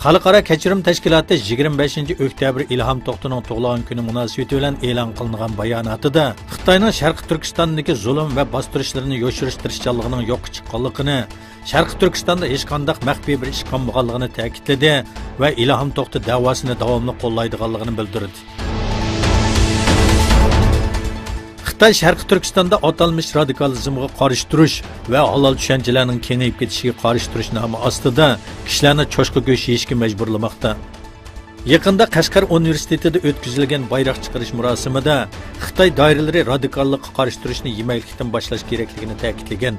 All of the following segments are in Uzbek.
Xalqaro kechirim tashkiloti 25-oktyabr Ilhom To'xtining tug'ilgan kuni munosabati bilan e'lon qilingan bayonotida Xitoyning Sharqi Turkistondagi zulm va bostirishlarni yo'shirish tirishchanligining yo'qqa chiqqanligini, Sharqi Turkistonda hech qanday maxfiy bir ish qilmaganligini ta'kidladi va Ilhom To'xti da'vosini davomli qo'llaydiganligini bildirdi. Xitoy Sharqi Turkistonda atalmış radikalizmga qarshi turish va halol tushunchalarning kengayib ketishiga qarshi turish nomi ostida kishilarni cho'chqa go'sht yeyishga majburlamoqda. Yaqinda Qashqar universitetida o'tkazilgan bayroq chiqarish marosimida Xitoy doiralari radikallikqa qarshi turishni yemaklikdan boshlash kerakligini ta'kidlagan.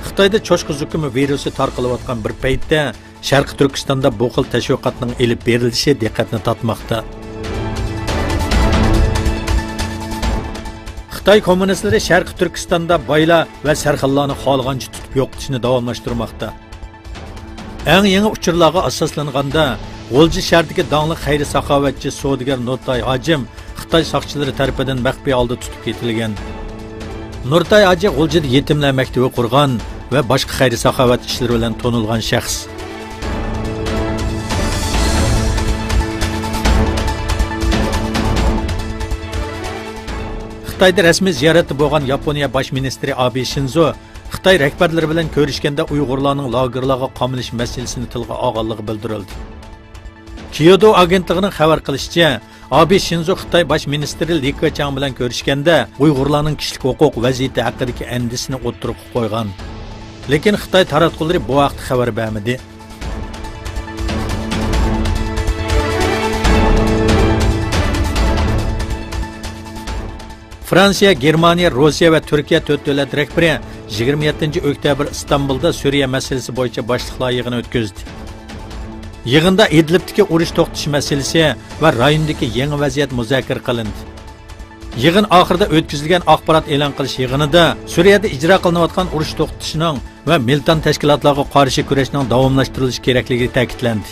Xitoyda cho'chqa zukumi virusi tarqalayotgan bir paytda Sharqi Turkistonda bu xil tashviqotning elib berilishi diqqatni tortmoqda. Xitoy kommunistlari Sharqi Turkistonda boylar va sarxillarni xohlagancha tutib yo'qotishni davomlashtirmoqda. Eng yangi uchurlarga asoslanganda G'o'lji shahridagi dongli xayri-saxovatchi savdogar Nurtay Hojim Xitoy soqchilari tomonidan maxfiy holda tutib ketilgan. Nurtay Hoji G'o'ljida yetimlar maktabi qurgan va boshqa xayri-saxovat ishlari bilan tanilgan shaxs. Xitoyda rasmiy ziyoratda bo'lgan Yaponiya bosh ministri Abe Shinzo Xitoy rahbarlari bilan ko'rishganda Uyg'urlarning lagerlarga qamalish masalasini tilga olganligi bildirildi. Kyoto agentligining xabar qilishicha, Abe Shinzo Xitoy bosh ministri Li Keqiang bilan ko'rishganda Uyg'urlarning kishilik huquq vaziyati haqidagi andisini o'tirib qo'ygan. Lekin Xitoy taratqullari bu vaqt xabar bermadi. Fransiya, Germaniya, Rossiya va Turkiya to'rt davlat rahbari 27-oktyabr İstanbulda Suriya masalasi bo'yicha boshliqlar yig'ini o'tkazdi. Yig'inda Idlibdagi urush to'xtatish masalasi va rayondagi yangi vaziyat muzokara qilindi. Yig'in oxirida o'tkazilgan axborot e'lon qilish yig'inida Suriyada ijro qilinayotgan urush to'xtatishining va militant tashkilotlarga qarshi kurashning davomlashtirilishi kerakligi ta'kidlandi.